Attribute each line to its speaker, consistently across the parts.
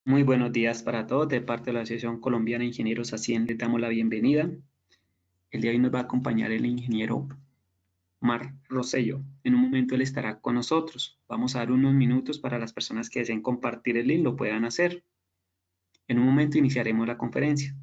Speaker 1: Muy buenos días para todos. De parte de la Asociación Colombiana de Ingenieros Asciende, damos la bienvenida. El día de hoy nos va a acompañar el ingeniero Mar Rosello. En un momento él estará con nosotros. Vamos a dar unos minutos para las personas que deseen compartir el link, lo puedan hacer. En un momento iniciaremos la conferencia.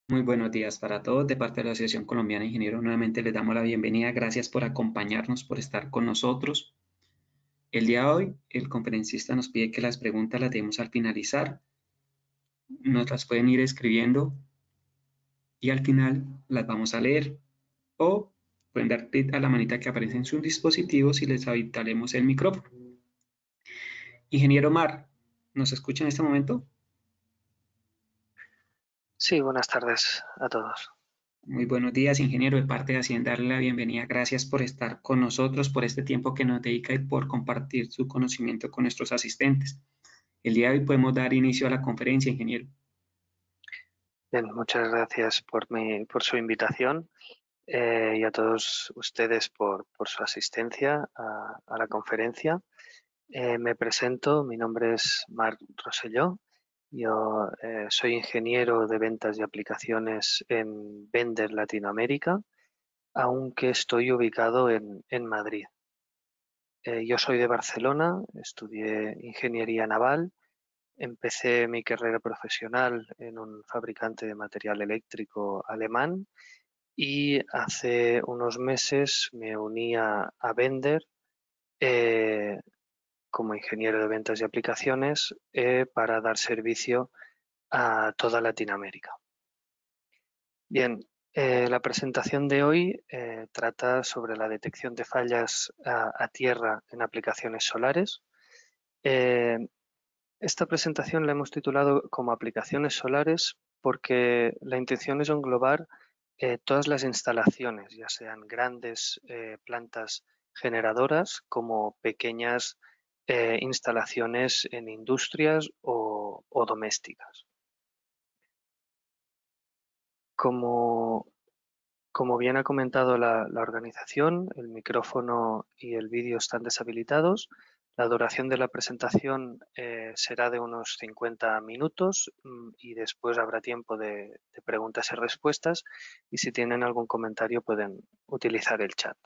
Speaker 1: Muy buenos días para todos. De parte de la Asociación Colombiana de Ingenieros, nuevamente les damos la bienvenida. Gracias por acompañarnos, por estar con nosotros. El día de hoy, el conferencista nos pide que las preguntas las demos al finalizar. Nos las pueden ir escribiendo y al final las vamos a leer. O pueden dar clic a la manita que aparece en sus dispositivos y les habilitaremos el micrófono. Ingeniero Mar, ¿nos escucha en este momento?
Speaker 2: Sí, buenas tardes a todos.
Speaker 1: Muy buenos días, ingeniero. De parte de Hacienda, darle la bienvenida. Gracias por estar con nosotros, por este tiempo que nos dedica y por compartir su conocimiento con nuestros asistentes. El día de hoy podemos dar inicio a la conferencia, ingeniero.
Speaker 2: Bien, muchas gracias por su invitación y a todos ustedes por su asistencia a la conferencia. Me presento, mi nombre es Marc Rosselló. Yo soy ingeniero de ventas y aplicaciones en Vender Latinoamérica, aunque estoy ubicado en Madrid. Yo soy de Barcelona, estudié ingeniería naval. Empecé mi carrera profesional en un fabricante de material eléctrico alemán y hace unos meses me uní a Bender eh, como ingeniero de ventas y aplicaciones para dar servicio a toda Latinoamérica. Bien, la presentación de hoy trata sobre la detección de fallas a tierra en aplicaciones solares. Eh, Esta presentación la hemos titulado como aplicaciones solares porque la intención es englobar todas las instalaciones, ya sean grandes plantas generadoras como pequeñas instalaciones en industrias o domésticas. Como, como bien ha comentado la organización, el micrófono y el vídeo están deshabilitados. La duración de la presentación será de unos 50 minutos y después habrá tiempo de preguntas y respuestas y si tienen algún comentario pueden utilizar el chat.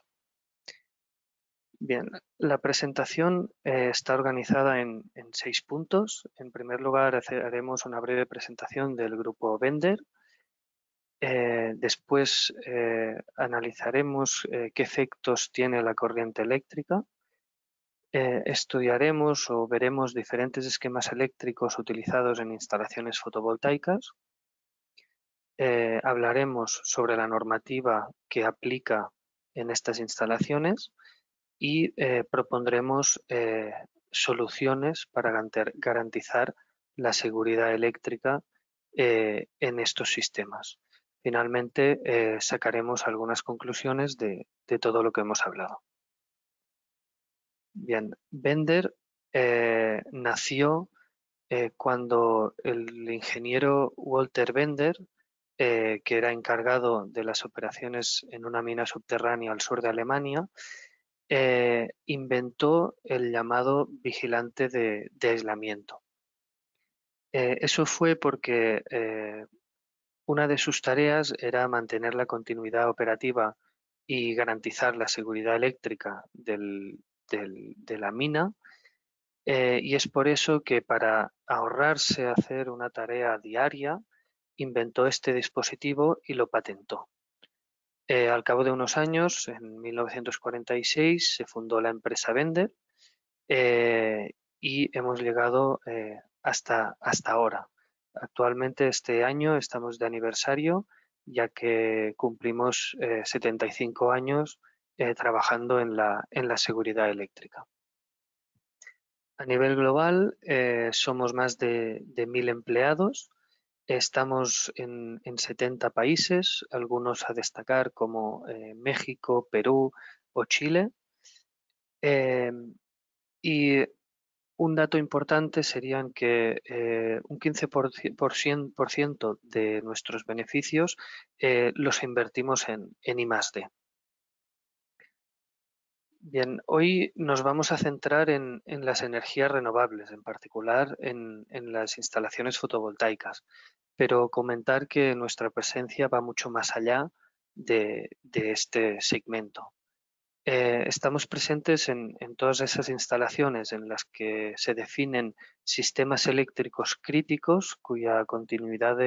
Speaker 2: Bien, la presentación está organizada en 6 puntos. En primer lugar, haremos una breve presentación del grupo Vender. Después analizaremos qué efectos tiene la corriente eléctrica. Estudiaremos o veremos diferentes esquemas eléctricos utilizados en instalaciones fotovoltaicas. Hablaremos sobre la normativa que aplica en estas instalaciones y propondremos soluciones para garantizar la seguridad eléctrica en estos sistemas. Finalmente, sacaremos algunas conclusiones de todo lo que hemos hablado. Bien, Bender nació cuando el ingeniero Walter Bender, que era encargado de las operaciones en una mina subterránea al sur de Alemania, inventó el llamado vigilante de aislamiento. Eso fue porque una de sus tareas era mantener la continuidad operativa y garantizar la seguridad eléctrica de la mina, y es por eso que para ahorrarse hacer una tarea diaria, inventó este dispositivo y lo patentó. Al cabo de unos años, en 1946, se fundó la empresa Bender y hemos llegado hasta ahora. Actualmente este año estamos de aniversario, ya que cumplimos 75 años trabajando en la seguridad eléctrica. A nivel global somos más de 1.000 empleados, estamos en 70 países, algunos a destacar como México, Perú o Chile. Y un dato importante serían que un 15% de nuestros beneficios los invertimos en I+D. Bien, hoy nos vamos a centrar en las energías renovables, en particular en las instalaciones fotovoltaicas, pero comentar que nuestra presencia va mucho más allá de este segmento. Estamos presentes en todas esas instalaciones en las que se definen sistemas eléctricos críticos cuya continuidad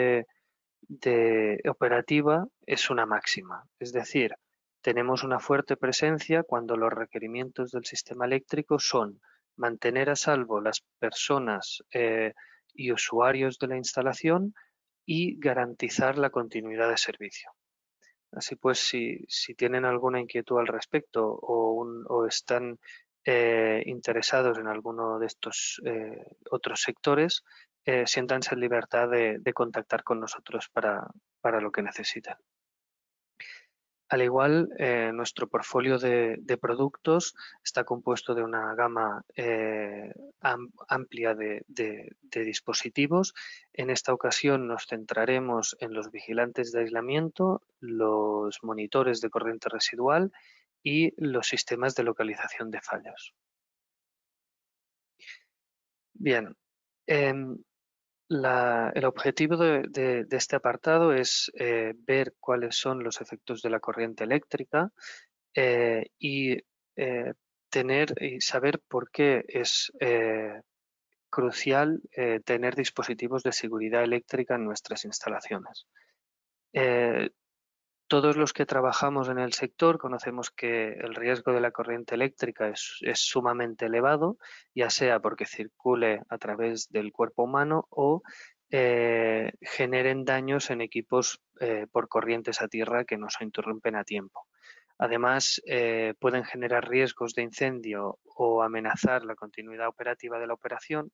Speaker 2: operativa es una máxima. Es decir, tenemos una fuerte presencia cuando los requerimientos del sistema eléctrico son mantener a salvo las personas y usuarios de la instalación y garantizar la continuidad de servicio. Así pues, si tienen alguna inquietud al respecto o están interesados en alguno de estos otros sectores, siéntanse en libertad de contactar con nosotros para lo que necesiten. Al igual, nuestro portfolio de productos está compuesto de una gama amplia de dispositivos. En esta ocasión nos centraremos en los vigilantes de aislamiento, los monitores de corriente residual y los sistemas de localización de fallos. Bien, el objetivo de este apartado es ver cuáles son los efectos de la corriente eléctrica y tener y saber por qué es crucial tener dispositivos de seguridad eléctrica en nuestras instalaciones. Todos los que trabajamos en el sector conocemos que el riesgo de la corriente eléctrica es sumamente elevado, ya sea porque circule a través del cuerpo humano o generen daños en equipos por corrientes a tierra que no se interrumpen a tiempo. Además, pueden generar riesgos de incendio o amenazar la continuidad operativa de la operación,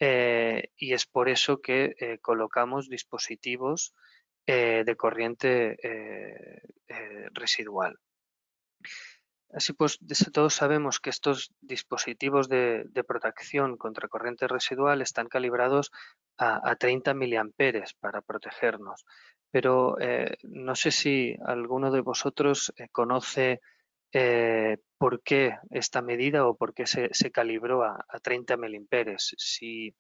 Speaker 2: y es por eso que colocamos dispositivos de corriente residual. Así pues, todos sabemos que estos dispositivos de protección contra corriente residual están calibrados a 30 miliamperes para protegernos, pero no sé si alguno de vosotros conoce por qué esta medida o por qué se calibró a 30 miliamperes. Si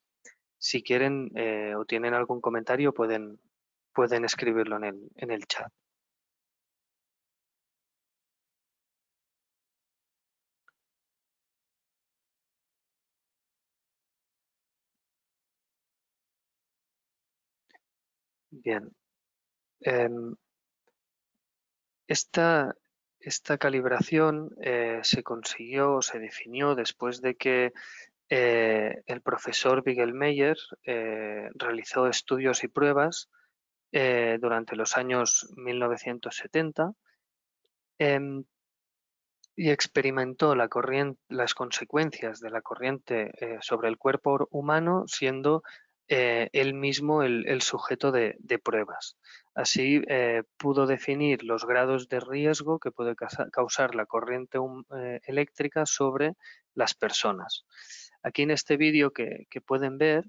Speaker 2: quieren o tienen algún comentario, pueden escribirlo en el chat. Bien. Esta calibración se consiguió, se definió después de que el profesor Bigelmeyer realizó estudios y pruebas durante los años 1970 y experimentó las consecuencias de la corriente sobre el cuerpo humano siendo él mismo el sujeto de pruebas. Así pudo definir los grados de riesgo que puede causar la corriente eléctrica sobre las personas. Aquí en este vídeo que pueden ver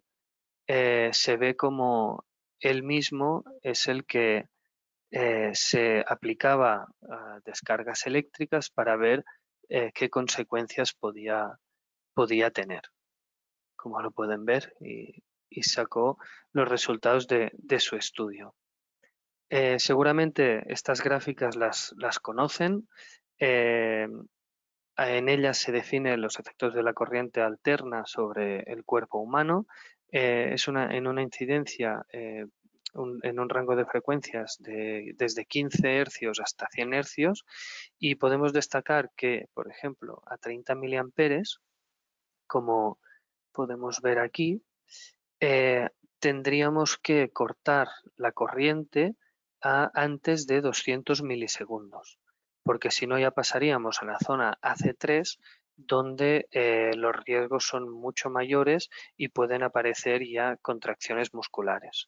Speaker 2: se ve como él mismo es el que se aplicaba a descargas eléctricas para ver qué consecuencias podía tener, como lo pueden ver, y sacó los resultados de su estudio. Seguramente estas gráficas las conocen. En ellas se definen los efectos de la corriente alterna sobre el cuerpo humano. Es en una incidencia en un rango de frecuencias desde 15 hercios hasta 100 hercios, y podemos destacar que, por ejemplo, a 30 miliamperes, como podemos ver aquí, tendríamos que cortar la corriente antes de 200 milisegundos, porque si no ya pasaríamos a la zona AC3, donde los riesgos son mucho mayores y pueden aparecer ya contracciones musculares.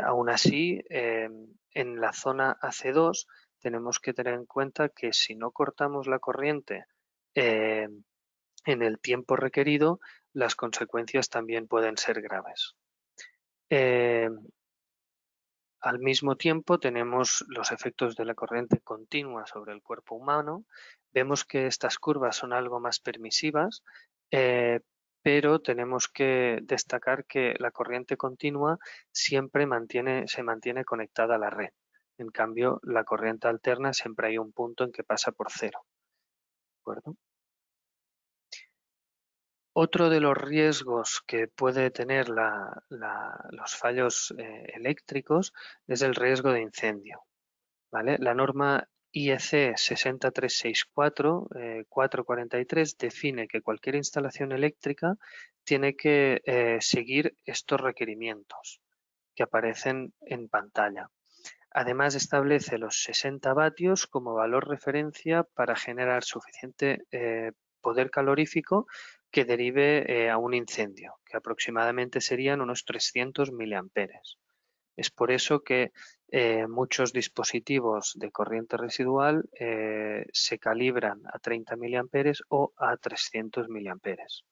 Speaker 2: Aún así, en la zona AC2 tenemos que tener en cuenta que si no cortamos la corriente eh, en el tiempo requerido, las consecuencias también pueden ser graves. Al mismo tiempo tenemos los efectos de la corriente continua sobre el cuerpo humano. Vemos que estas curvas son algo más permisivas, pero tenemos que destacar que la corriente continua siempre se mantiene conectada a la red. En cambio, la corriente alterna siempre hay un punto en que pasa por cero. ¿De acuerdo? Otro de los riesgos que puede tener los fallos eléctricos es el riesgo de incendio. ¿Vale? La norma IEC 60364 443 define que cualquier instalación eléctrica tiene que seguir estos requerimientos que aparecen en pantalla. Además, establece los 60 vatios como valor referencia para generar suficiente poder calorífico que derive a un incendio, que aproximadamente serían unos 300 miliamperes. Es por eso que muchos dispositivos de corriente residual se calibran a 30 miliamperes o a 300 miliamperes.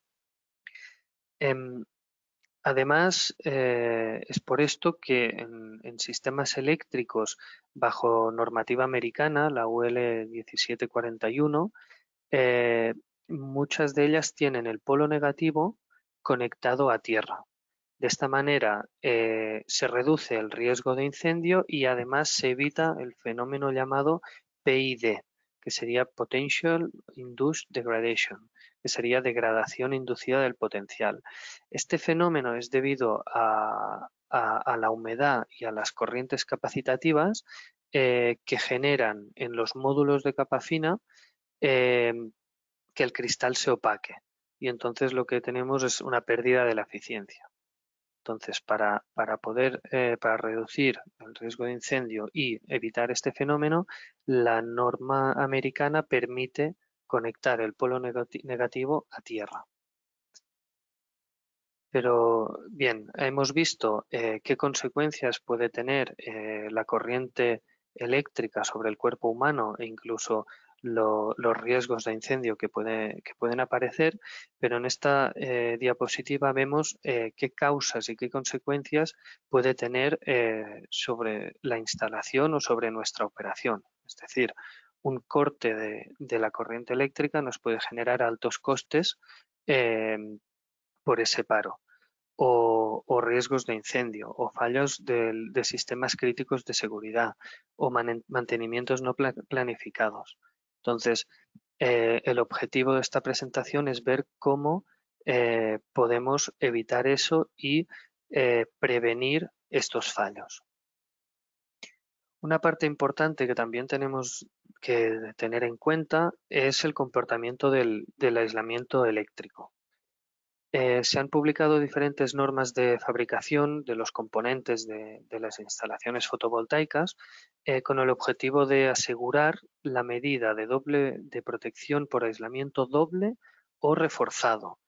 Speaker 2: Además, es por esto que en sistemas eléctricos bajo normativa americana, la UL 1741, muchas de ellas tienen el polo negativo conectado a tierra. De esta manera se reduce el riesgo de incendio y además se evita el fenómeno llamado PID, que sería Potential Induced Degradation, que sería degradación inducida del potencial. Este fenómeno es debido a la humedad y a las corrientes capacitativas que generan en los módulos de capa fina que el cristal se opaque, y entonces lo que tenemos es una pérdida de la eficiencia. Entonces, para reducir el riesgo de incendio y evitar este fenómeno, la norma americana permite conectar el polo negativo a tierra. Pero bien, hemos visto qué consecuencias puede tener la corriente eléctrica sobre el cuerpo humano e incluso los riesgos de incendio que pueden aparecer, pero en esta diapositiva vemos qué causas y qué consecuencias puede tener sobre la instalación o sobre nuestra operación. Es decir, un corte de la corriente eléctrica nos puede generar altos costes por ese paro. O riesgos de incendio, o fallos de sistemas críticos de seguridad, o mantenimientos no planificados. Entonces, el objetivo de esta presentación es ver cómo podemos evitar eso y prevenir estos fallos. Una parte importante que también tenemos que tener en cuenta es el comportamiento del aislamiento eléctrico. Se han publicado diferentes normas de fabricación de los componentes de las instalaciones fotovoltaicas con el objetivo de asegurar la medida de protección por aislamiento doble o reforzado.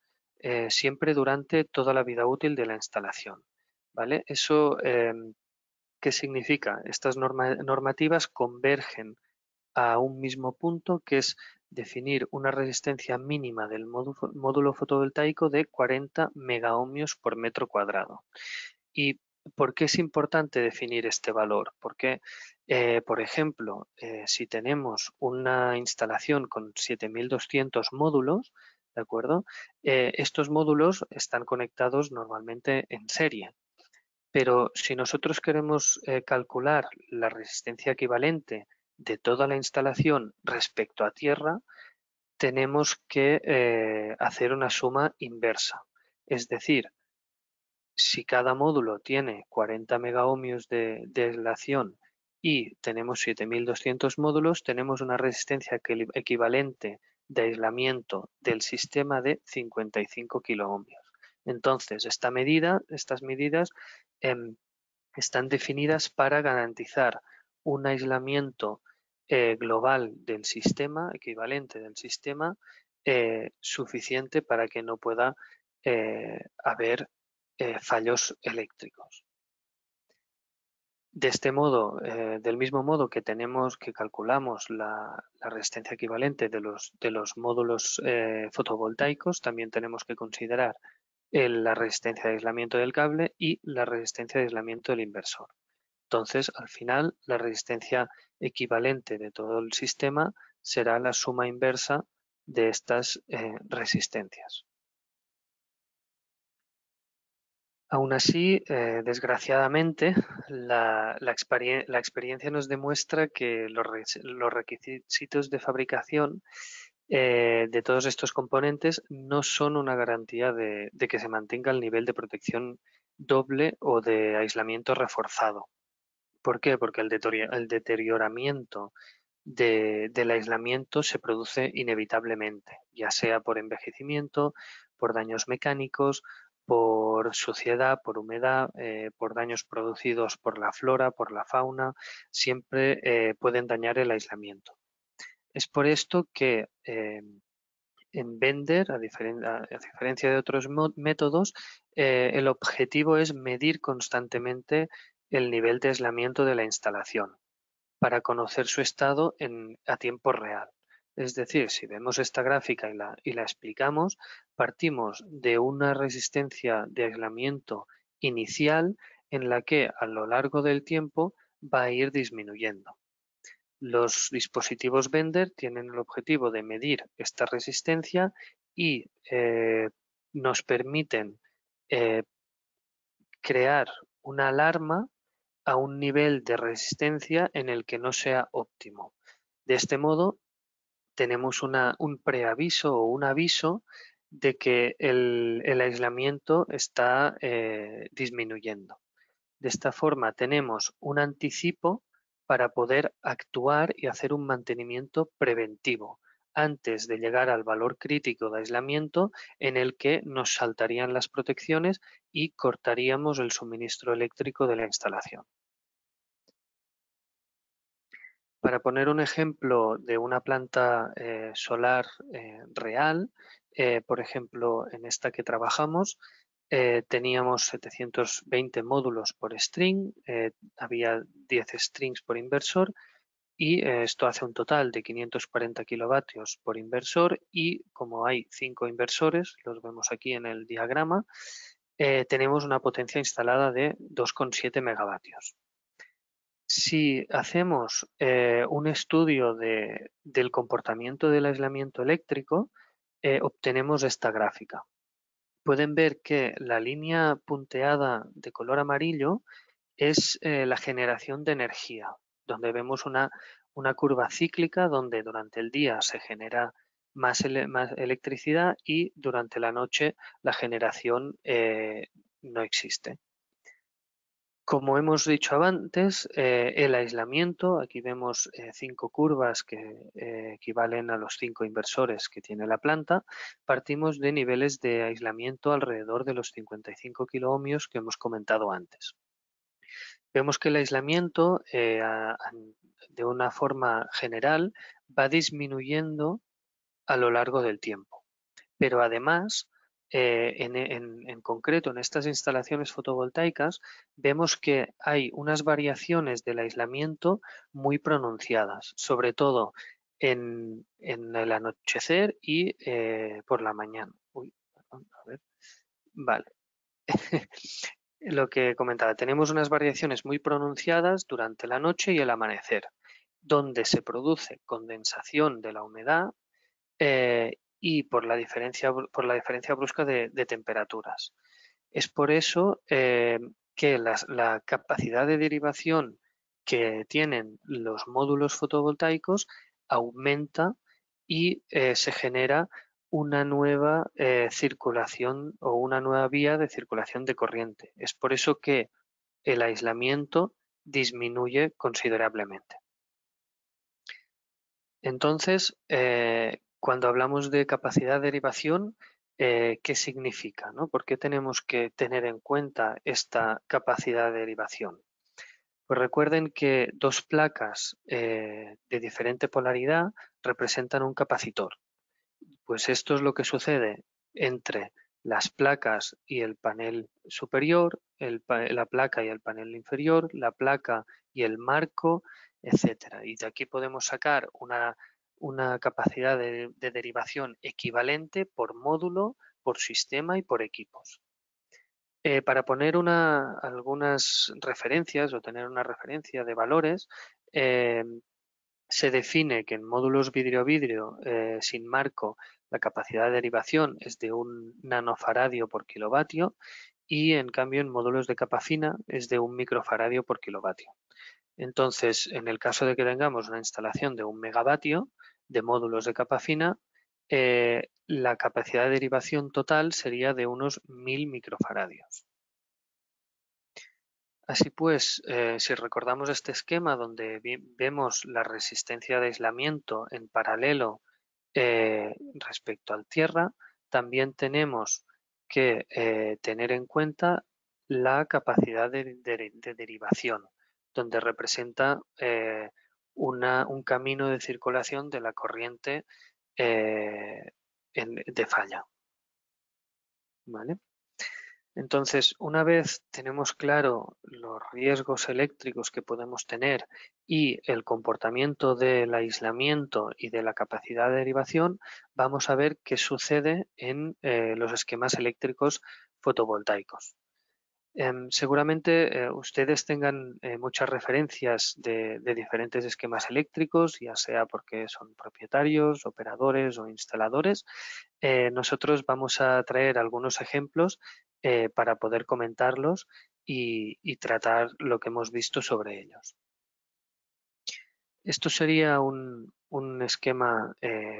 Speaker 2: siempre durante toda la vida útil de la instalación. ¿Vale? Eso, ¿qué significa? Estas normativas convergen a un mismo punto, que es definir una resistencia mínima del módulo fotovoltaico de 40 megaohmios por metro cuadrado. ¿Y por qué es importante definir este valor? Porque, por ejemplo, si tenemos una instalación con 7.200 módulos, ¿de acuerdo? Estos módulos están conectados normalmente en serie. Pero si nosotros queremos calcular la resistencia equivalente de toda la instalación respecto a tierra, tenemos que hacer una suma inversa. Es decir, si cada módulo tiene 40 megaohmios de aislación y tenemos 7.200 módulos, tenemos una resistencia equivalente de aislamiento del sistema de 55 kiloohmios. Entonces, estas medidas em, están definidas para garantizar un aislamiento global del sistema, equivalente del sistema, suficiente para que no pueda haber fallos eléctricos. De este modo, del mismo modo que calculamos la resistencia equivalente de los módulos fotovoltaicos, también tenemos que considerar la resistencia de aislamiento del cable y la resistencia de aislamiento del inversor. Entonces, al final, la resistencia equivalente de todo el sistema será la suma inversa de estas resistencias. Aún así, desgraciadamente, la experiencia nos demuestra que los requisitos de fabricación de todos estos componentes no son una garantía de que se mantenga el nivel de protección doble o de aislamiento reforzado. ¿Por qué? Porque el deterioramiento del aislamiento se produce inevitablemente, ya sea por envejecimiento, por daños mecánicos, por suciedad, por humedad, por daños producidos por la flora, por la fauna, siempre pueden dañar el aislamiento. Es por esto que en Bender, a diferencia de otros métodos, el objetivo es medir constantemente el nivel de aislamiento de la instalación para conocer su estado a tiempo real. Es decir, si vemos esta gráfica y la explicamos, partimos de una resistencia de aislamiento inicial en la que a lo largo del tiempo va a ir disminuyendo. Los dispositivos Bender tienen el objetivo de medir esta resistencia y nos permiten crear una alarma a un nivel de resistencia en el que no sea óptimo. De este modo, tenemos un preaviso o un aviso de que el aislamiento está disminuyendo. De esta forma, tenemos un anticipo para poder actuar y hacer un mantenimiento preventivo antes de llegar al valor crítico de aislamiento en el que nos saltarían las protecciones y cortaríamos el suministro eléctrico de la instalación. Para poner un ejemplo de una planta solar real, por ejemplo, en esta que trabajamos, teníamos 720 módulos por string, había 10 strings por inversor y esto hace un total de 540 kilovatios por inversor y como hay 5 inversores, los vemos aquí en el diagrama, tenemos una potencia instalada de 2,7 megavatios. Si hacemos un estudio del comportamiento del aislamiento eléctrico, obtenemos esta gráfica. Pueden ver que la línea punteada de color amarillo es la generación de energía, donde vemos una curva cíclica donde durante el día se genera más electricidad y durante la noche la generación no existe. Como hemos dicho antes, el aislamiento, aquí vemos 5 curvas que equivalen a los 5 inversores que tiene la planta, partimos de niveles de aislamiento alrededor de los 55 kiloohmios que hemos comentado antes. Vemos que el aislamiento de una forma general va disminuyendo a lo largo del tiempo, pero además en concreto, en estas instalaciones fotovoltaicas, vemos que hay unas variaciones del aislamiento muy pronunciadas, sobre todo en el anochecer y por la mañana. Uy, perdón, a ver. Vale. Lo que comentaba, tenemos unas variaciones muy pronunciadas durante la noche y el amanecer, donde se produce condensación de la humedad y por la diferencia brusca de temperaturas. Es por eso que la capacidad de derivación que tienen los módulos fotovoltaicos aumenta y se genera una nueva circulación o una nueva vía de circulación de corriente. Es por eso que el aislamiento disminuye considerablemente. Entonces, cuando hablamos de capacidad de derivación, ¿qué significa, ¿no? ¿Por qué tenemos que tener en cuenta esta capacidad de derivación? Pues recuerden que dos placas de diferente polaridad representan un capacitor. Pues esto es lo que sucede entre las placas y el panel superior, la placa y el panel inferior, la placa y el marco, etcétera. Y de aquí podemos sacar una capacidad de derivación equivalente por módulo, por sistema y por equipos. Para poner algunas referencias o tener una referencia de valores, se define que en módulos vidrio-vidrio sin marco la capacidad de derivación es de 1 nanofaradio por kilovatio y en cambio en módulos de capa fina es de 1 microfaradio por kilovatio. Entonces, en el caso de que tengamos una instalación de 1 megavatio de módulos de capa fina, la capacidad de derivación total sería de unos 1000 microfaradios. Así pues, si recordamos este esquema donde vemos la resistencia de aislamiento en paralelo respecto al tierra, también tenemos que tener en cuenta la capacidad de derivación, donde representa un camino de circulación de la corriente de falla. ¿Vale? Entonces, una vez tenemos claro los riesgos eléctricos que podemos tener y el comportamiento del aislamiento y de la capacidad de derivación, vamos a ver qué sucede en los esquemas eléctricos fotovoltaicos. Seguramente ustedes tengan muchas referencias de diferentes esquemas eléctricos, ya sea porque son propietarios, operadores o instaladores. Nosotros vamos a traer algunos ejemplos para poder comentarlos y tratar lo que hemos visto sobre ellos. Esto sería un esquema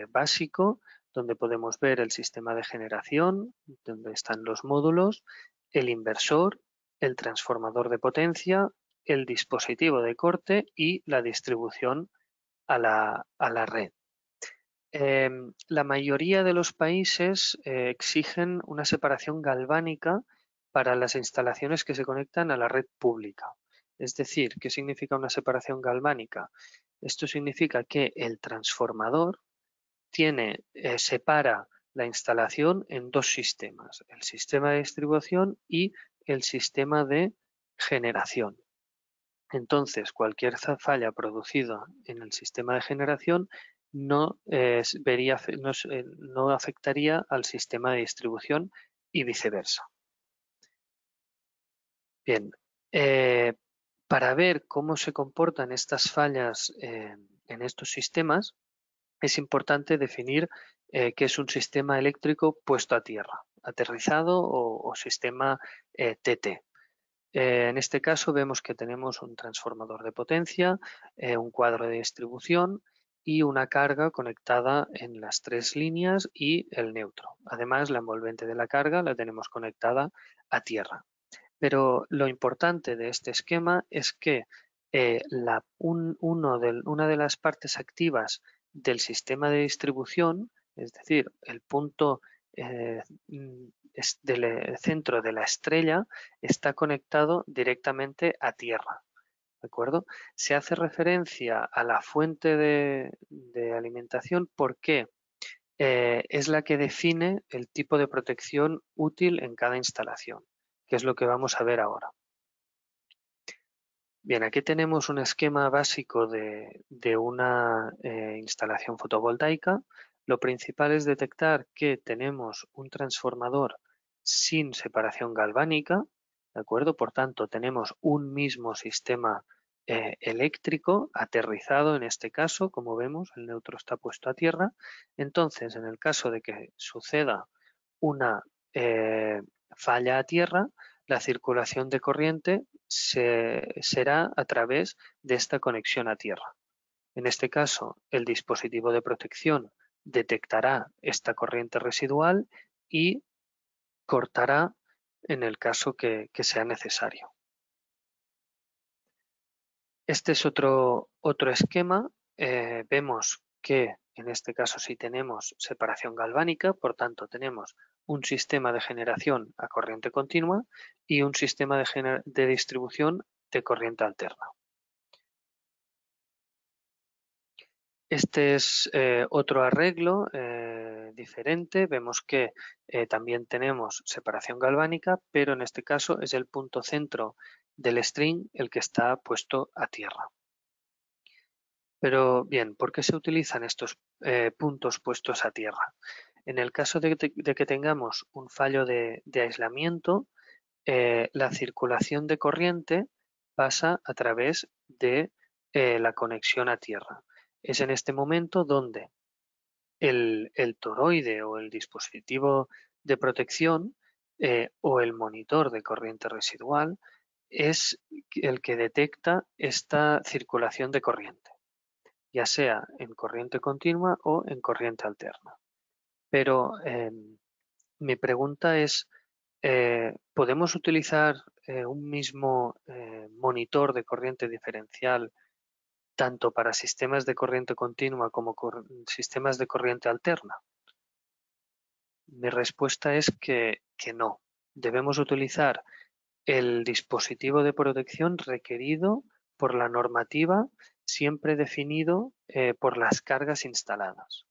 Speaker 2: básico donde podemos ver el sistema de generación, donde están los módulos, el inversor, el transformador de potencia, el dispositivo de corte y la distribución a la red. La mayoría de los países exigen una separación galvánica para las instalaciones que se conectan a la red pública. Es decir, ¿qué significa una separación galvánica? Esto significa que el transformador separa la instalación en dos sistemas, el sistema de distribución y el sistema de generación. Entonces, cualquier falla producida en el sistema de generación no afectaría al sistema de distribución y viceversa. Bien, para ver cómo se comportan estas fallas en estos sistemas, es importante definir qué es un sistema eléctrico puesto a tierra, aterrizado o sistema TT. En este caso vemos que tenemos un transformador de potencia, un cuadro de distribución y una carga conectada en las tres líneas y el neutro. Además, la envolvente de la carga la tenemos conectada a tierra. Pero lo importante de este esquema es que una de las partes activas del sistema de distribución, es decir, el punto del centro de la estrella, está conectado directamente a tierra. ¿De acuerdo? Se hace referencia a la fuente de alimentación. ¿Por qué? es la que define el tipo de protección útil en cada instalación, que es lo que vamos a ver ahora. Bien, aquí tenemos un esquema básico de una instalación fotovoltaica. Lo principal es detectar que tenemos un transformador sin separación galvánica, ¿de acuerdo? Por tanto, tenemos un mismo sistema eléctrico aterrizado en este caso, como vemos, el neutro está puesto a tierra. Entonces, en el caso de que suceda una falla a tierra, la circulación de corriente será a través de esta conexión a tierra. En este caso, el dispositivo de protección detectará esta corriente residual y cortará en el caso que sea necesario. Este es otro esquema. Vemos que en este caso sí tenemos separación galvánica, por tanto tenemos un sistema de generación a corriente continua y un sistema de distribución de corriente alterna. Este es otro arreglo diferente. Vemos que también tenemos separación galvánica, pero en este caso es el punto centro del string el que está puesto a tierra. Pero bien, ¿por qué se utilizan estos puntos puestos a tierra? En el caso de que tengamos un fallo de aislamiento, la circulación de corriente pasa a través de la conexión a tierra. Es en este momento donde el toroide o el dispositivo de protección o el monitor de corriente residual es el que detecta esta circulación de corriente, ya sea en corriente continua o en corriente alterna. Pero mi pregunta es, ¿podemos utilizar un mismo monitor de corriente diferencial tanto para sistemas de corriente continua como sistemas de corriente alterna? Mi respuesta es que no. Debemos utilizar el dispositivo de protección requerido por la normativa, siempre definido por las cargas instaladas.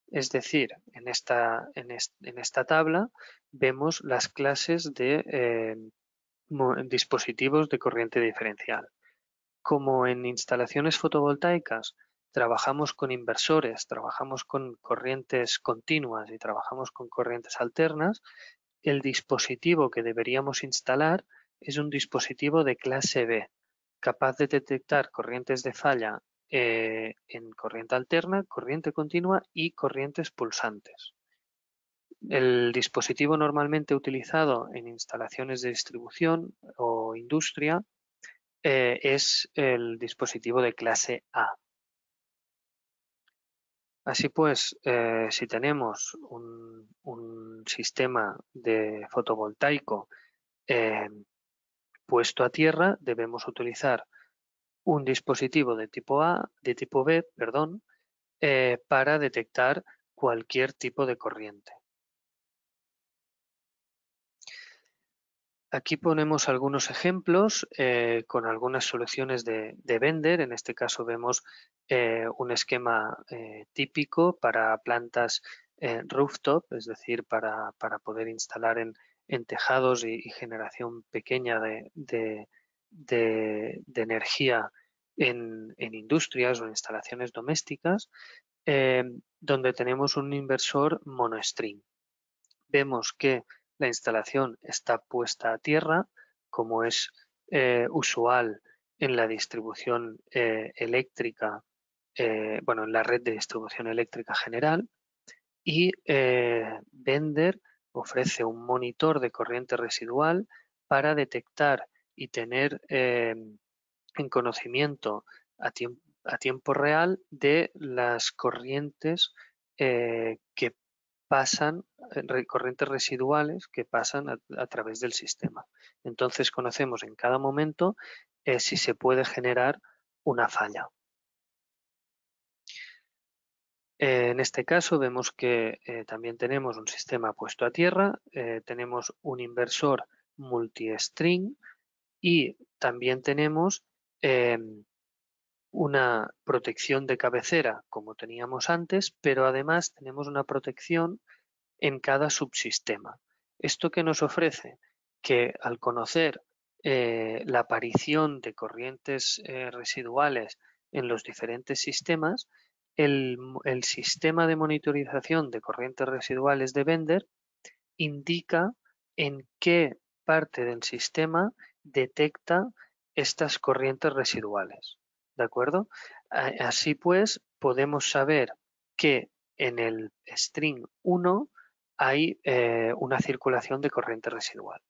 Speaker 2: Es decir, en esta tabla vemos las clases de dispositivos de corriente diferencial. Como en instalaciones fotovoltaicas trabajamos con inversores, trabajamos con corrientes continuas y trabajamos con corrientes alternas, el dispositivo que deberíamos instalar es un dispositivo de clase B, capaz de detectar corrientes de falla en corriente alterna, corriente continua y corrientes pulsantes. El dispositivo normalmente utilizado en instalaciones de distribución o industria es el dispositivo de clase A. Así pues, si tenemos un sistema de fotovoltaico puesto a tierra, debemos utilizar un dispositivo de tipo A, de tipo B, perdón, para detectar cualquier tipo de corriente. Aquí ponemos algunos ejemplos con algunas soluciones de Bender. En este caso vemos un esquema típico para plantas rooftop, es decir, para poder instalar en tejados y generación pequeña de energía en industrias o en instalaciones domésticas, donde tenemos un inversor monostring. Vemos que la instalación está puesta a tierra, como es usual en la distribución eléctrica, bueno, en la red de distribución eléctrica general, y Bender ofrece un monitor de corriente residual para detectar y tener en conocimiento a tiempo real de las corrientes que pasan, corrientes residuales que pasan a través del sistema. Entonces conocemos en cada momento si se puede generar una falla. En este caso vemos que también tenemos un sistema puesto a tierra, tenemos un inversor multi-string y también tenemos una protección de cabecera como teníamos antes, pero además tenemos una protección en cada subsistema. ¿Esto qué nos ofrece? Que al conocer la aparición de corrientes residuales en los diferentes sistemas, el sistema de monitorización de corrientes residuales de Bender indica en qué parte del sistema detecta estas corrientes residuales. ¿De acuerdo? Así pues, podemos saber que en el string 1 hay una circulación de corriente residual.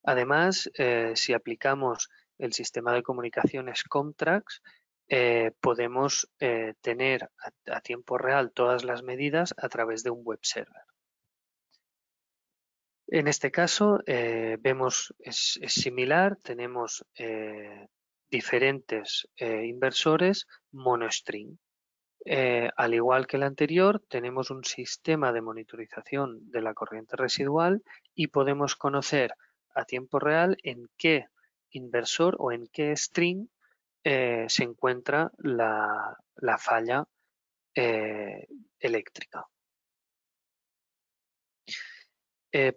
Speaker 2: Además, si aplicamos el sistema de comunicaciones Comtrax, podemos tener a tiempo real todas las medidas a través de un web server. En este caso, vemos, es similar, tenemos diferentes inversores monostring. Al igual que el anterior, tenemos un sistema de monitorización de la corriente residual y podemos conocer a tiempo real en qué inversor o en qué string se encuentra la falla eléctrica.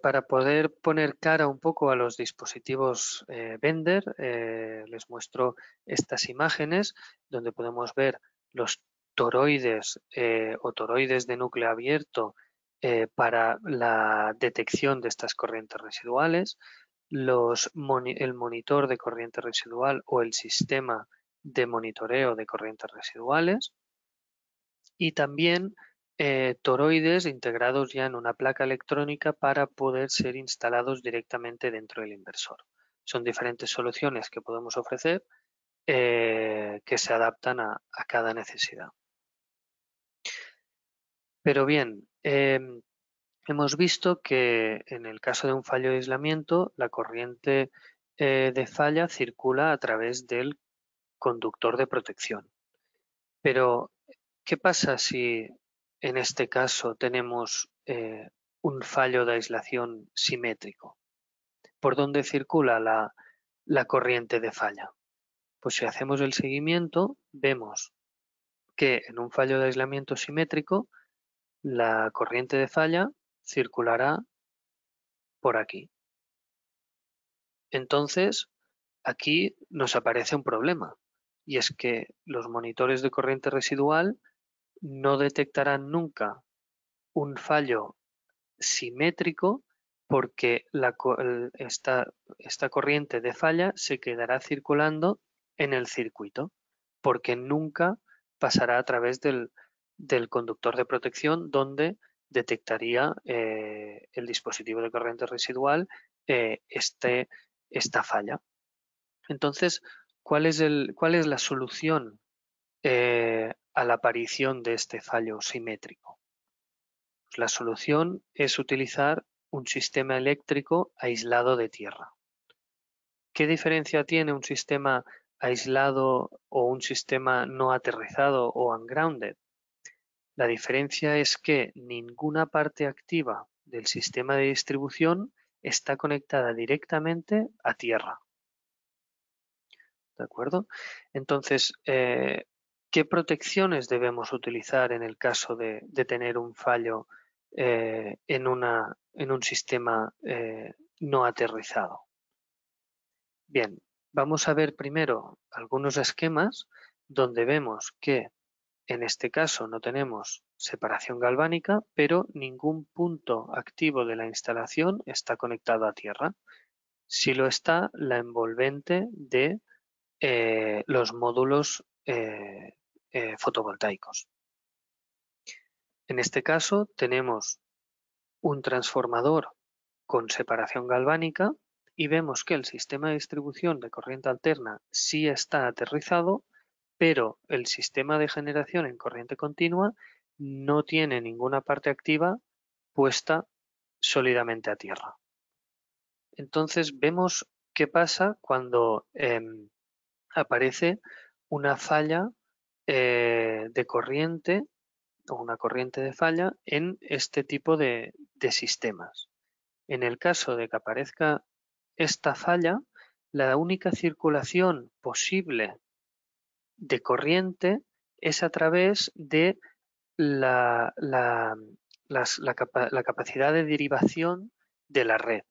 Speaker 2: Para poder poner cara un poco a los dispositivos Bender, les muestro estas imágenes donde podemos ver los toroides o toroides de núcleo abierto para la detección de estas corrientes residuales, el monitor de corriente residual o el sistema de monitoreo de corrientes residuales y también toroides integrados ya en una placa electrónica para poder ser instalados directamente dentro del inversor. Son diferentes soluciones que podemos ofrecer que se adaptan a cada necesidad. Pero bien, hemos visto que en el caso de un fallo de aislamiento, la corriente de falla circula a través del conductor de protección. Pero, ¿qué pasa si en este caso tenemos un fallo de aislación simétrico? ¿Por dónde circula la corriente de falla? Pues si hacemos el seguimiento, vemos que en un fallo de aislamiento simétrico, la corriente de falla circulará por aquí. Entonces, aquí nos aparece un problema, y es que los monitores de corriente residual no detectarán nunca un fallo simétrico porque esta corriente de falla se quedará circulando en el circuito porque nunca pasará a través del conductor de protección donde detectaría el dispositivo de corriente residual esta falla. Entonces, ¿cuál es la solución a la aparición de este fallo simétrico? Pues la solución es utilizar un sistema eléctrico aislado de tierra. ¿Qué diferencia tiene un sistema aislado o un sistema no aterrizado o ungrounded? La diferencia es que ninguna parte activa del sistema de distribución está conectada directamente a tierra. ¿De acuerdo? Entonces, ¿qué protecciones debemos utilizar en el caso de tener un fallo en un sistema no aterrizado? Bien, vamos a ver primero algunos esquemas donde vemos que en este caso no tenemos separación galvánica, pero ningún punto activo de la instalación está conectado a tierra. Sí lo está la envolvente de los módulos fotovoltaicos. En este caso tenemos un transformador con separación galvánica y vemos que el sistema de distribución de corriente alterna sí está aterrizado, pero el sistema de generación en corriente continua no tiene ninguna parte activa puesta sólidamente a tierra. Entonces vemos qué pasa cuando aparece una falla de corriente o una corriente de falla en este tipo de sistemas. En el caso de que aparezca esta falla, la única circulación posible de corriente es a través de la capacidad de derivación de la red.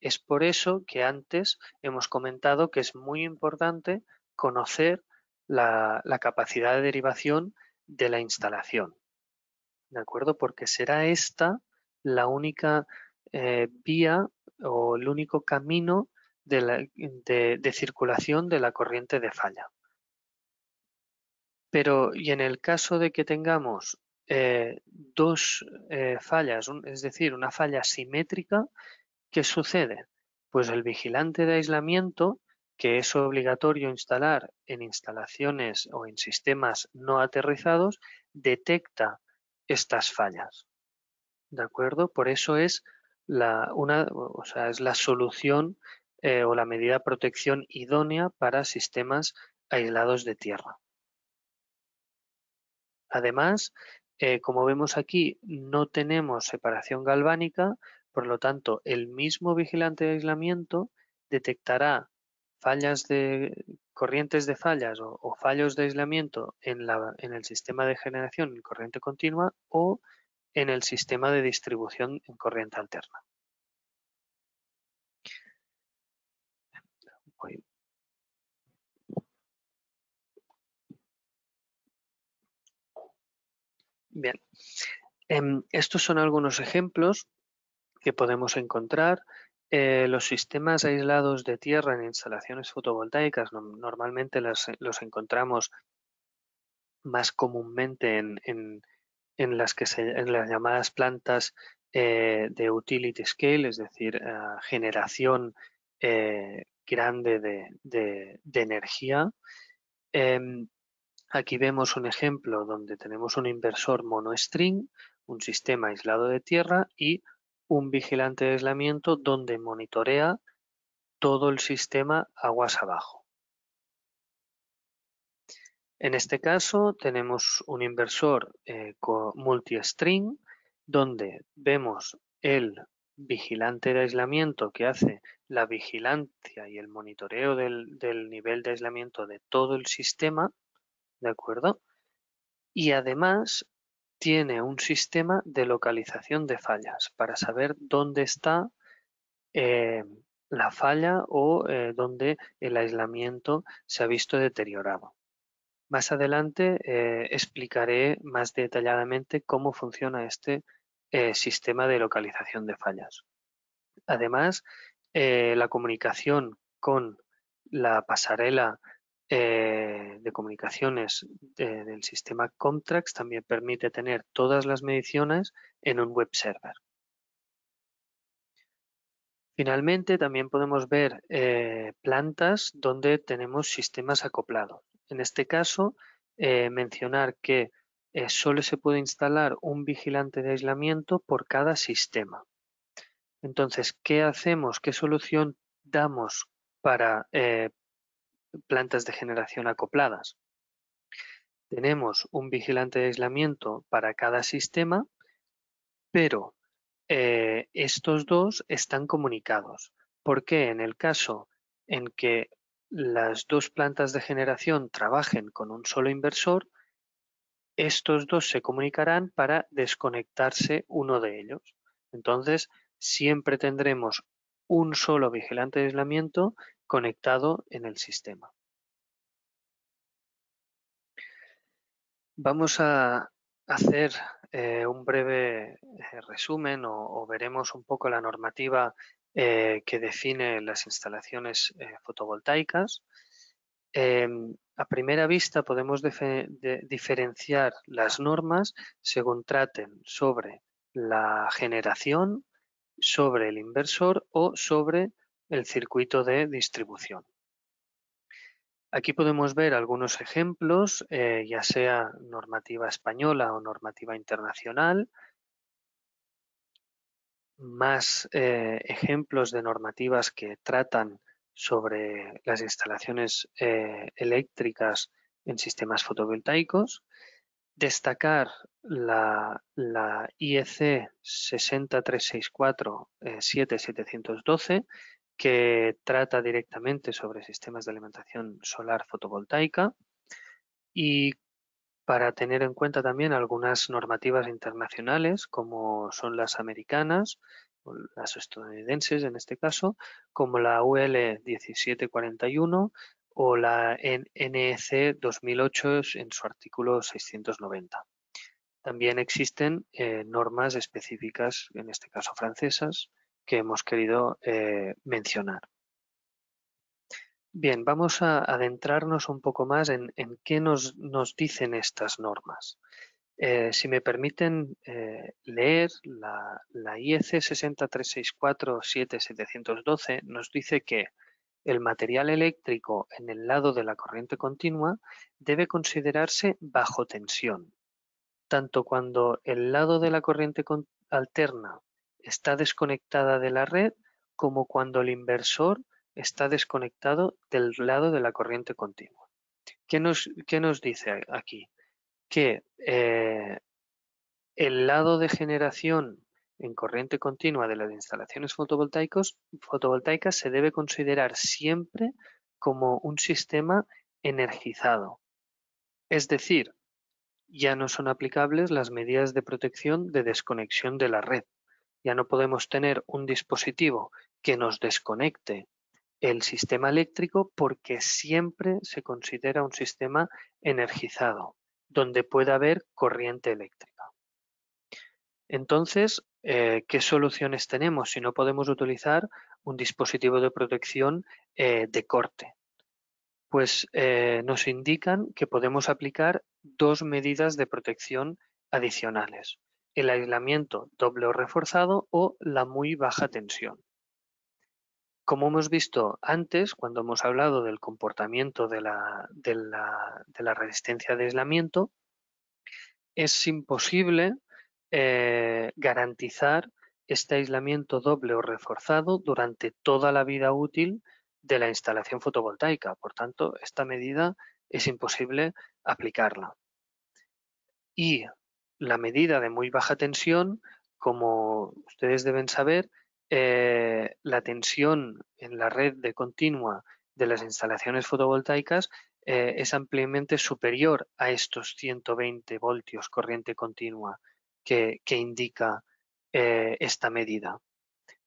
Speaker 2: Es por eso que antes hemos comentado que es muy importante conocer la capacidad de derivación de la instalación, ¿de acuerdo? Porque será esta la única vía o el único camino de circulación de la corriente de falla. Pero, y en el caso de que tengamos dos fallas, es decir, una falla simétrica, ¿qué sucede? Pues el vigilante de aislamiento, que es obligatorio instalar en instalaciones o en sistemas no aterrizados, detecta estas fallas. ¿De acuerdo? Por eso es es la solución o la medida de protección idónea para sistemas aislados de tierra. Además, como vemos aquí, no tenemos separación galvánica, por lo tanto, el mismo vigilante de aislamiento detectará fallas de corrientes de fallas o fallos de aislamiento en el sistema de generación en corriente continua o en el sistema de distribución en corriente alterna. Bien, estos son algunos ejemplos que podemos encontrar. Los sistemas aislados de tierra en instalaciones fotovoltaicas normalmente los encontramos más comúnmente en las llamadas plantas de utility scale, es decir, generación grande de energía. Aquí vemos un ejemplo donde tenemos un inversor monostring, un sistema aislado de tierra y un vigilante de aislamiento donde monitorea todo el sistema aguas abajo. En este caso tenemos un inversor multi-string donde vemos el vigilante de aislamiento que hace la vigilancia y el monitoreo del nivel de aislamiento de todo el sistema, ¿de acuerdo? Y además tiene un sistema de localización de fallas para saber dónde está la falla o dónde el aislamiento se ha visto deteriorado. Más adelante explicaré más detalladamente cómo funciona este sistema de localización de fallas. Además, la comunicación con la pasarela de comunicaciones del sistema Comtrax también permite tener todas las mediciones en un web server. Finalmente, también podemos ver plantas donde tenemos sistemas acoplados. En este caso, mencionar que solo se puede instalar un vigilante de aislamiento por cada sistema. Entonces, ¿qué hacemos? ¿Qué solución damos para plantas de generación acopladas? Tenemos un vigilante de aislamiento para cada sistema, pero estos dos están comunicados. ¿Por qué? En el caso en que las dos plantas de generación trabajen con un solo inversor, estos dos se comunicarán para desconectarse uno de ellos. Entonces, siempre tendremos un solo vigilante de aislamiento conectado en el sistema. Vamos a hacer un breve resumen o veremos un poco la normativa que define las instalaciones fotovoltaicas. A primera vista podemos diferenciar las normas según traten sobre la generación, sobre el inversor o sobre el circuito de distribución. Aquí podemos ver algunos ejemplos, ya sea normativa española o normativa internacional, más ejemplos de normativas que tratan sobre las instalaciones eléctricas en sistemas fotovoltaicos. Destacar la IEC 60364-7712 que trata directamente sobre sistemas de alimentación solar fotovoltaica. y para tener en cuenta también algunas normativas internacionales, como son las americanas, o las estadounidenses en este caso, como la UL 1741 o la NEC 2008 en su artículo 690. También existen normas específicas, en este caso francesas, que hemos querido mencionar. Bien, vamos a adentrarnos un poco más en qué nos dicen estas normas. Si me permiten leer, la IEC 63647-712 nos dice que el material eléctrico en el lado de la corriente continua debe considerarse bajo tensión, tanto cuando el lado de la corriente alterna está desconectada de la red como cuando el inversor está desconectado del lado de la corriente continua. ¿Qué nos dice aquí? Que el lado de generación en corriente continua de las instalaciones fotovoltaicas se debe considerar siempre como un sistema energizado. Es decir, ya no son aplicables las medidas de protección de desconexión de la red. Ya no podemos tener un dispositivo que nos desconecte el sistema eléctrico porque siempre se considera un sistema energizado, donde puede haber corriente eléctrica. Entonces, ¿qué soluciones tenemos si no podemos utilizar un dispositivo de protección de corte? Pues nos indican que podemos aplicar dos medidas de protección adicionales: el aislamiento doble o reforzado o la muy baja tensión. Como hemos visto antes, cuando hemos hablado del comportamiento de la resistencia de aislamiento, es imposible garantizar este aislamiento doble o reforzado durante toda la vida útil de la instalación fotovoltaica. Por tanto, esta medida es imposible aplicarla. Y la medida de muy baja tensión, como ustedes deben saber, la tensión en la red de continua de las instalaciones fotovoltaicas es ampliamente superior a estos 120 voltios corriente continua que indica esta medida.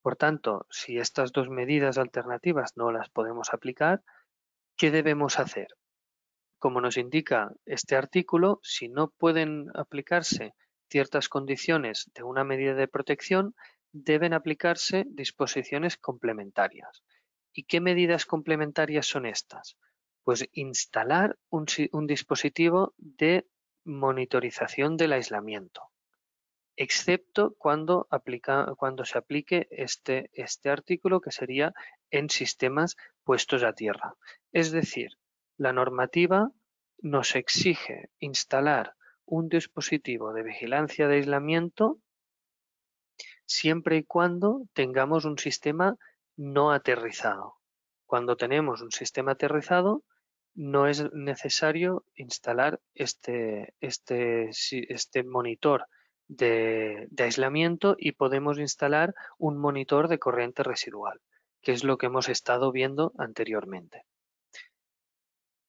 Speaker 2: Por tanto, si estas dos medidas alternativas no las podemos aplicar, ¿qué debemos hacer? Como nos indica este artículo, si no pueden aplicarse ciertas condiciones de una medida de protección, deben aplicarse disposiciones complementarias. ¿Y qué medidas complementarias son estas? Pues instalar un dispositivo de monitorización del aislamiento, excepto cuando se aplique este artículo, que sería en sistemas puestos a tierra. Es decir, la normativa nos exige instalar un dispositivo de vigilancia de aislamiento siempre y cuando tengamos un sistema no aterrizado. Cuando tenemos un sistema aterrizado, no es necesario instalar este monitor de aislamiento y podemos instalar un monitor de corriente residual, que es lo que hemos estado viendo anteriormente.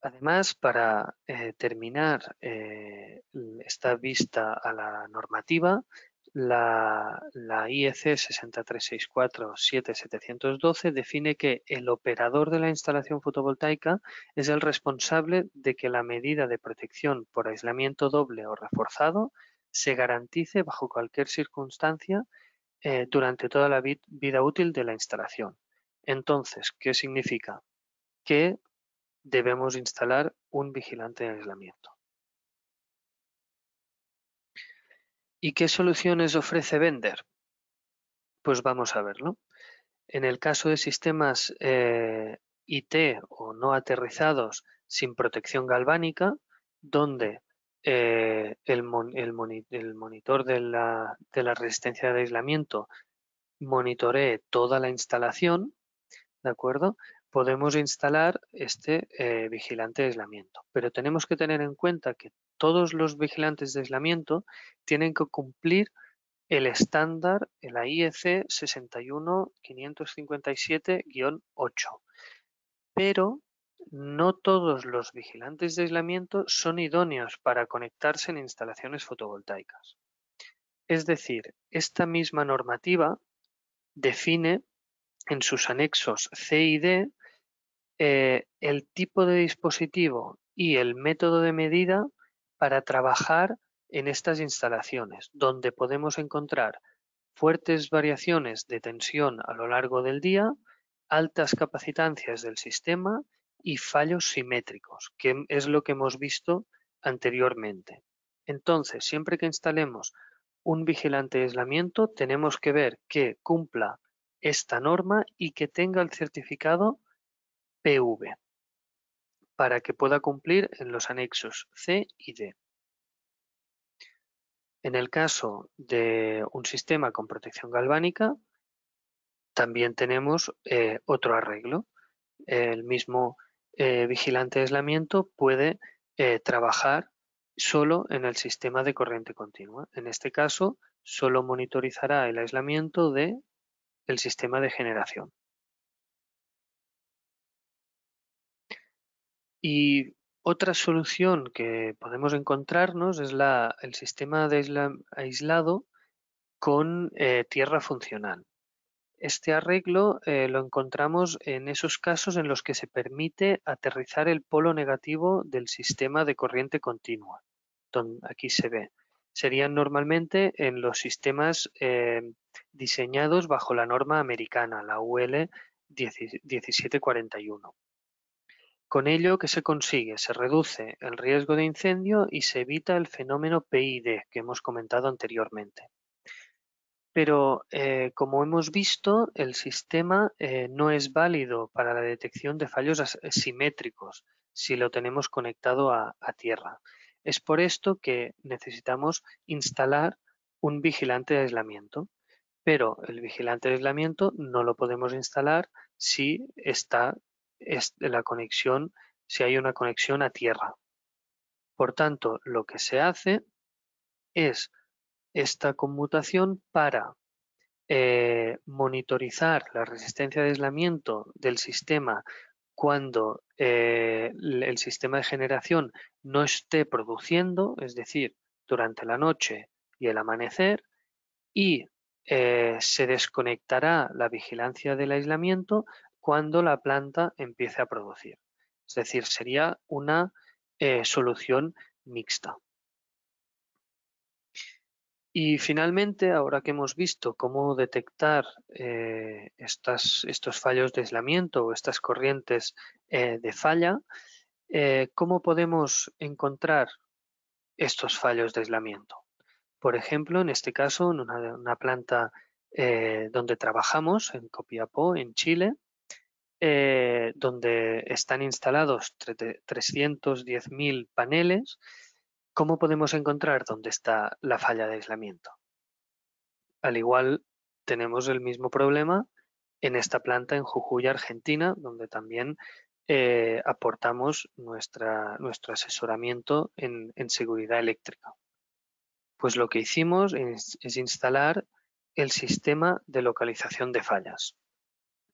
Speaker 2: Además, para terminar esta vista a la normativa, la IEC 63647-712 define que el operador de la instalación fotovoltaica es el responsable de que la medida de protección por aislamiento doble o reforzado se garantice bajo cualquier circunstancia durante toda la vida útil de la instalación. Entonces, ¿qué significa? Que debemos instalar un vigilante de aislamiento. ¿Y qué soluciones ofrece Bender? Pues vamos a verlo. En el caso de sistemas IT o no aterrizados sin protección galvánica, donde el monitor de la resistencia de aislamiento monitoree toda la instalación, ¿de acuerdo? Podemos instalar este vigilante de aislamiento, pero tenemos que tener en cuenta que todos los vigilantes de aislamiento tienen que cumplir el estándar en la IEC 61557-8, pero no todos los vigilantes de aislamiento son idóneos para conectarse en instalaciones fotovoltaicas. Es decir, esta misma normativa define en sus anexos C y D el tipo de dispositivo y el método de medida para trabajar en estas instalaciones, donde podemos encontrar fuertes variaciones de tensión a lo largo del día, altas capacitancias del sistema y fallos simétricos, que es lo que hemos visto anteriormente. Entonces, siempre que instalemos un vigilante de aislamiento, tenemos que ver que cumpla esta norma y que tenga el certificado PV para que pueda cumplir en los anexos C y D. En el caso de un sistema con protección galvánica, también tenemos otro arreglo. El mismo vigilante de aislamiento puede trabajar solo en el sistema de corriente continua. En este caso, solo monitorizará el aislamiento del sistema de generación. Y otra solución que podemos encontrarnos es el sistema de aislado con tierra funcional. Este arreglo lo encontramos en esos casos en los que se permite aterrizar el polo negativo del sistema de corriente continua. Aquí se ve. Serían normalmente en los sistemas diseñados bajo la norma americana, la UL 1741. Con ello, ¿qué se consigue? Se reduce el riesgo de incendio y se evita el fenómeno PID que hemos comentado anteriormente. Pero, como hemos visto, el sistema no es válido para la detección de fallos simétricos si lo tenemos conectado a tierra. Es por esto que necesitamos instalar un vigilante de aislamiento, pero el vigilante de aislamiento no lo podemos instalar si si hay una conexión a tierra. Por tanto, lo que se hace es esta conmutación para monitorizar la resistencia de aislamiento del sistema cuando el sistema de generación no esté produciendo, es decir, durante la noche y el amanecer, y se desconectará la vigilancia del aislamiento cuando la planta empiece a producir. Es decir, sería una solución mixta. Y finalmente, ahora que hemos visto cómo detectar estos fallos de aislamiento o estas corrientes de falla, ¿cómo podemos encontrar estos fallos de aislamiento? Por ejemplo, en este caso, en una planta donde trabajamos, en Copiapó, en Chile, donde están instalados 310.000 paneles, ¿cómo podemos encontrar dónde está la falla de aislamiento? Al igual, tenemos el mismo problema en esta planta en Jujuy, Argentina, donde también aportamos nuestro asesoramiento en seguridad eléctrica. Pues lo que hicimos es instalar el sistema de localización de fallas.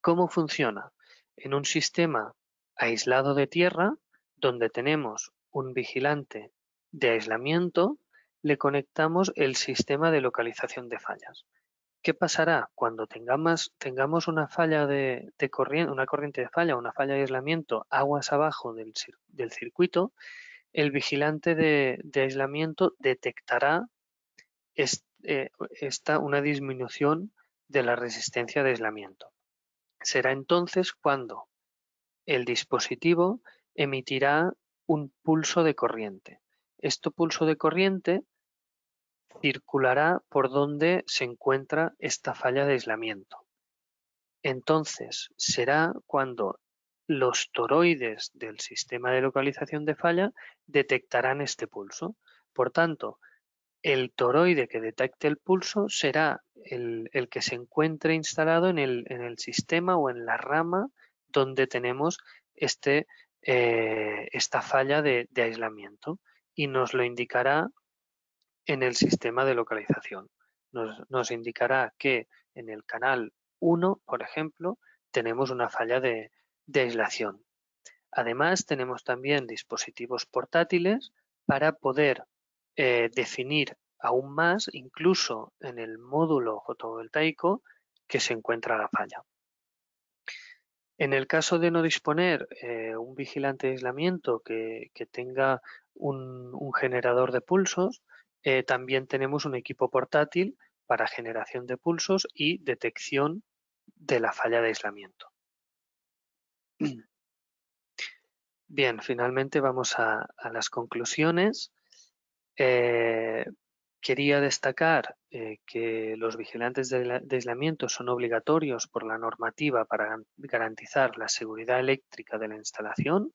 Speaker 2: ¿Cómo funciona? En un sistema aislado de tierra, donde tenemos un vigilante de aislamiento, le conectamos el sistema de localización de fallas. ¿Qué pasará cuando tengamos una falla de corriente, una corriente de falla, una falla de aislamiento aguas abajo del circuito? El vigilante de aislamiento detectará una disminución de la resistencia de aislamiento. Será entonces cuando el dispositivo emitirá un pulso de corriente. Este pulso de corriente circulará por donde se encuentra esta falla de aislamiento. Entonces será cuando los toroides del sistema de localización de falla detectarán este pulso. Por tanto, el toroide que detecte el pulso será el que se encuentre instalado en el sistema o en la rama donde tenemos esta falla de aislamiento y nos lo indicará en el sistema de localización. Nos indicará que en el canal 1, por ejemplo, tenemos una falla de aislación. Además, tenemos también dispositivos portátiles para poder definir aún más, incluso en el módulo fotovoltaico que se encuentra la falla. En el caso de no disponer un vigilante de aislamiento que tenga un generador de pulsos, también tenemos un equipo portátil para generación de pulsos y detección de la falla de aislamiento. Bien, finalmente vamos a las conclusiones. Quería destacar que los vigilantes de aislamiento son obligatorios por la normativa para garantizar la seguridad eléctrica de la instalación.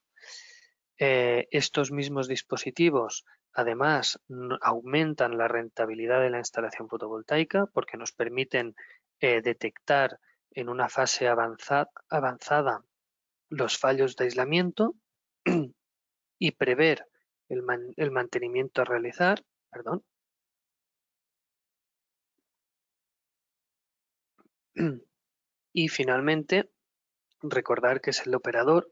Speaker 2: Estos mismos dispositivos, además, aumentan la rentabilidad de la instalación fotovoltaica porque nos permiten detectar en una fase avanzada los fallos de aislamiento y prever el mantenimiento a realizar. Perdón. Y finalmente, recordar que es el operador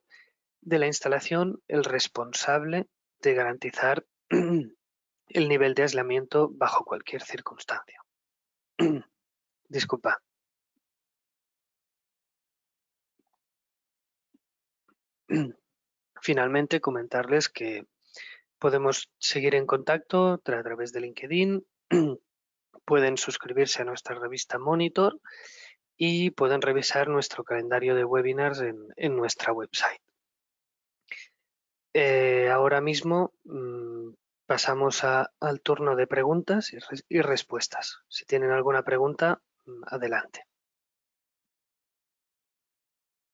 Speaker 2: de la instalación el responsable de garantizar el nivel de aislamiento bajo cualquier circunstancia. Disculpa. Finalmente, comentarles que podemos seguir en contacto a través de LinkedIn, pueden suscribirse a nuestra revista Monitor y pueden revisar nuestro calendario de webinars en nuestra website. Ahora mismo pasamos al turno de preguntas y respuestas. Si tienen alguna pregunta, adelante.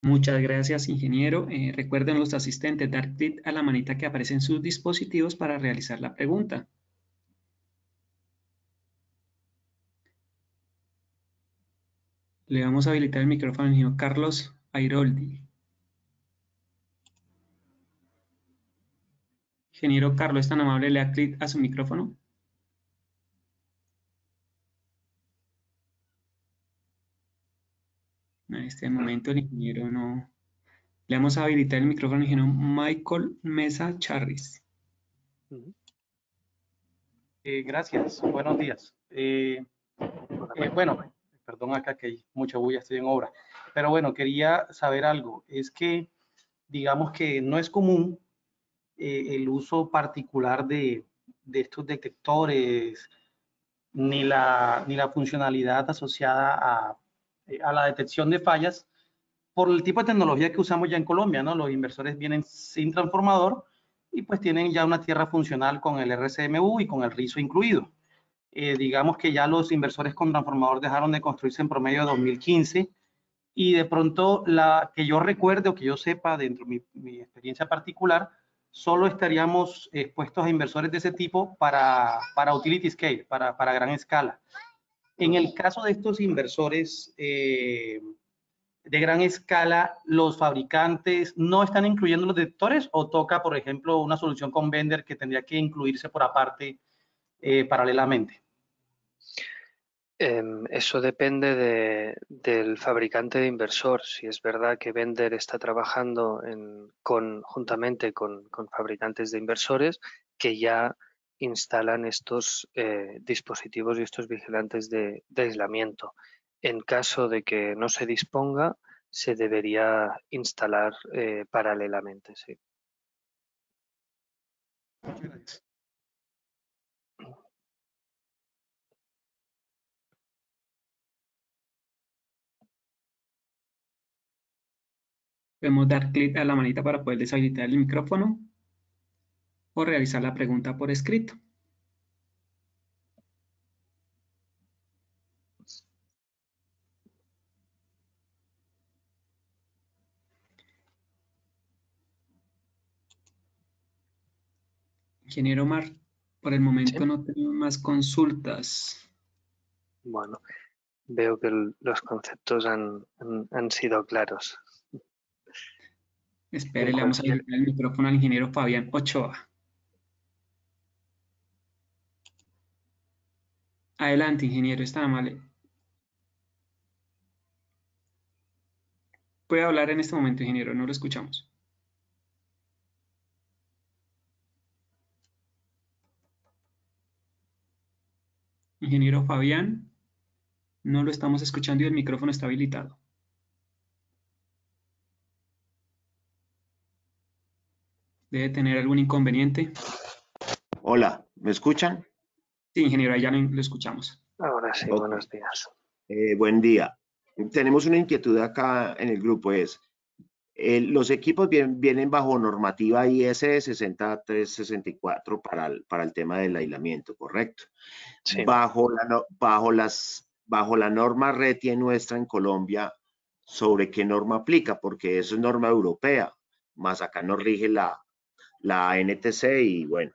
Speaker 1: Muchas gracias, ingeniero. Recuerden los asistentes dar clic a la manita que aparece en sus dispositivos para realizar la pregunta. Le vamos a habilitar el micrófono al ingeniero Carlos Airoldi. Ingeniero Carlos, ¿es tan amable? Le da clic a su micrófono. En este momento el ingeniero no. Le vamos a habilitar el micrófono al ingeniero Michael Mesa Charris.
Speaker 3: Gracias, buenos días. Bueno, perdón acá que hay mucha bulla, estoy en obra. Pero bueno, quería saber algo. Es que digamos que no es común el uso particular de estos detectores ni la funcionalidad asociada a la detección de fallas por el tipo de tecnología que usamos ya en Colombia, ¿no? Los inversores vienen sin transformador y pues tienen ya una tierra funcional con el RCMU y con el rizo incluido. Digamos que ya los inversores con transformador dejaron de construirse en promedio de 2015 y de pronto la que yo recuerde o que yo sepa dentro de mi experiencia particular, solo estaríamos expuestos a inversores de ese tipo para utility scale, para gran escala. En el caso de estos inversores de gran escala, ¿los fabricantes no están incluyendo los detectores o toca, por ejemplo, una solución con Vendor que tendría que incluirse por aparte paralelamente?
Speaker 2: Eso depende del fabricante de inversor. Si es verdad que Vendor está trabajando juntamente con fabricantes de inversores que ya instalan estos dispositivos y estos vigilantes de aislamiento. En caso de que no se disponga, se debería instalar paralelamente, sí.
Speaker 3: Muchas gracias.
Speaker 1: Podemos dar clic a la manita para poder deshabilitar el micrófono o realizar la pregunta por escrito. Ingeniero Omar, por el momento
Speaker 2: ¿Sí?
Speaker 1: no tenemos más consultas.
Speaker 2: Bueno, veo que los conceptos han sido claros.
Speaker 1: Espere,
Speaker 2: En
Speaker 1: le vamos a
Speaker 2: cualquier...
Speaker 1: habilitar el micrófono al ingeniero Fabián Ochoa. Adelante, ingeniero, está amable. Puede hablar en este momento, ingeniero, no lo escuchamos. Ingeniero Fabián, no lo estamos escuchando y el micrófono está habilitado. Debe tener algún inconveniente.
Speaker 4: Hola, ¿me escuchan?
Speaker 1: Sí, ingeniero, ahí ya lo escuchamos.
Speaker 2: Ahora sí,
Speaker 4: Ok.
Speaker 2: buenos días.
Speaker 4: Buen día. Tenemos una inquietud acá en el grupo, los equipos vienen bajo normativa IS 60364 para el tema del aislamiento, ¿correcto?
Speaker 2: Sí.
Speaker 4: Bajo la norma RETIE nuestra en Colombia, ¿sobre qué norma aplica? Porque eso es norma europea, más acá nos rige la NTC y bueno.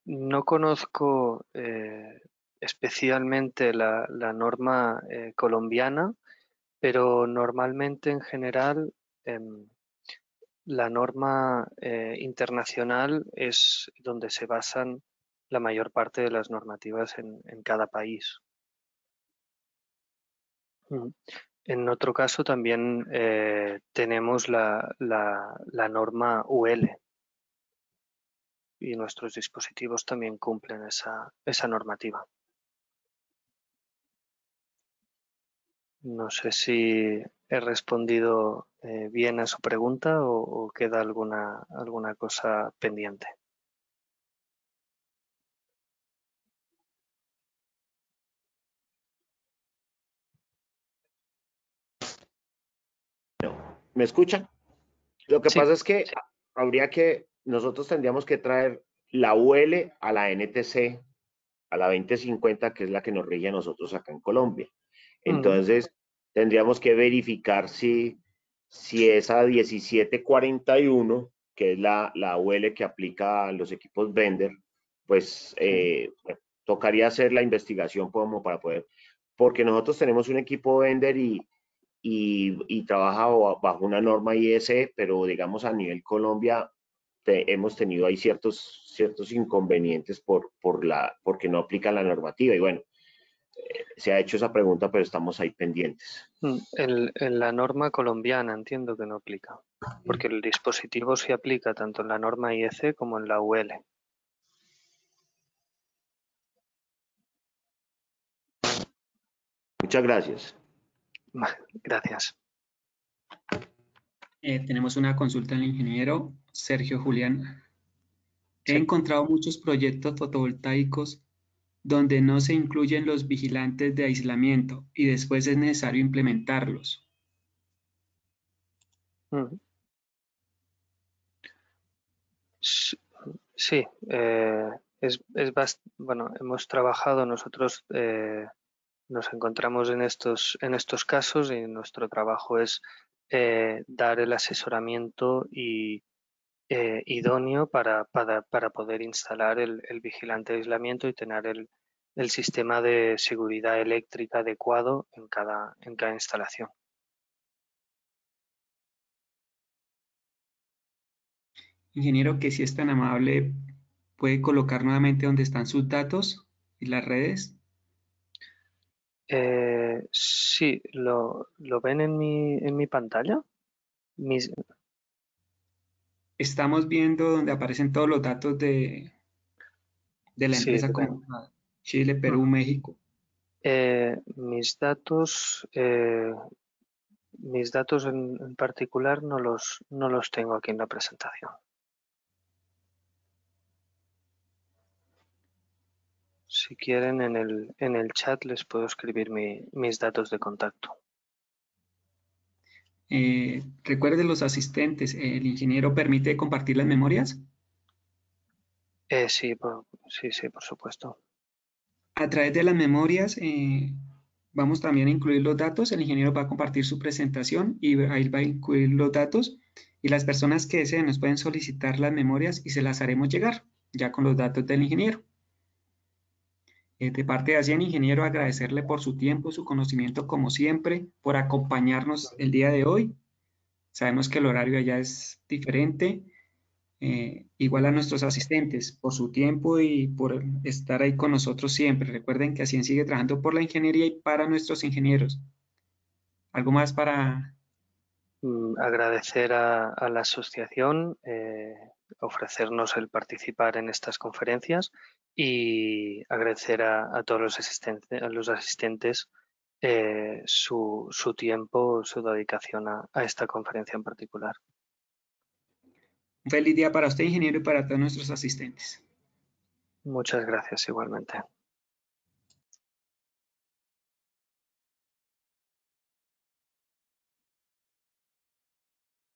Speaker 2: No conozco especialmente la norma colombiana, pero normalmente en general la norma internacional es donde se basan la mayor parte de las normativas en cada país. En otro caso también tenemos la norma UL y nuestros dispositivos también cumplen esa normativa. No sé si he respondido bien a su pregunta o queda alguna cosa pendiente.
Speaker 4: ¿Me escuchan? Lo que
Speaker 2: Sí,
Speaker 4: pasa es que nosotros tendríamos que traer la UL a la NTC, a la 2050, que es la que nos rige a nosotros acá en Colombia. Entonces, tendríamos que verificar si esa 1741, que es la UL que aplica a los equipos Vendor, pues bueno, tocaría hacer la investigación como para poder, porque nosotros tenemos un equipo Vendor y trabaja bajo una norma IS, pero digamos a nivel Colombia hemos tenido ahí ciertos inconvenientes porque no aplican la normativa. Y bueno, se ha hecho esa pregunta, pero estamos ahí pendientes.
Speaker 2: En la norma colombiana entiendo que no aplica, porque el dispositivo se aplica tanto en la norma IEC como en la UL.
Speaker 4: Muchas gracias.
Speaker 2: Gracias.
Speaker 1: Tenemos una consulta del ingeniero Sergio Julián. He
Speaker 2: Sí.
Speaker 1: encontrado muchos proyectos fotovoltaicos donde no se incluyen los vigilantes de aislamiento y después es necesario implementarlos.
Speaker 2: Sí, bueno, hemos trabajado nosotros, nos encontramos en estos casos y nuestro trabajo es dar el asesoramiento idóneo para poder instalar el vigilante de aislamiento y tener el sistema de seguridad eléctrica adecuado en cada instalación.
Speaker 1: Ingeniero, que si es tan amable, ¿puede colocar nuevamente dónde están sus datos y las redes?
Speaker 2: Sí, ¿lo ven en mi pantalla?
Speaker 1: Estamos viendo donde aparecen todos los datos de la
Speaker 2: Sí,
Speaker 1: empresa como Chile, Perú, México.
Speaker 2: mis datos en particular no los tengo aquí en la presentación. Si quieren en el chat les puedo escribir mis datos de contacto.
Speaker 1: Recuerde los asistentes, ¿el ingeniero permite compartir las memorias?
Speaker 2: Sí, por supuesto.
Speaker 1: A través de las memorias vamos también a incluir los datos. El ingeniero va a compartir su presentación y ahí va a incluir los datos y las personas que deseen nos pueden solicitar las memorias y se las haremos llegar ya con los datos del ingeniero. De parte de Asian, ingeniero, agradecerle por su tiempo, su conocimiento como siempre, por acompañarnos el día de hoy. Sabemos que el horario allá es diferente. Igual a nuestros asistentes por su tiempo y por estar ahí con nosotros siempre. Recuerden que Asian sigue trabajando por la ingeniería y para nuestros ingenieros. ¿Algo más para...?
Speaker 2: Agradecer a la asociación ofrecernos el participar en estas conferencias y agradecer a todos los asistentes su tiempo, su dedicación a esta conferencia en particular.
Speaker 1: Un feliz día para usted, ingeniero, y para todos nuestros asistentes.
Speaker 2: Muchas gracias igualmente.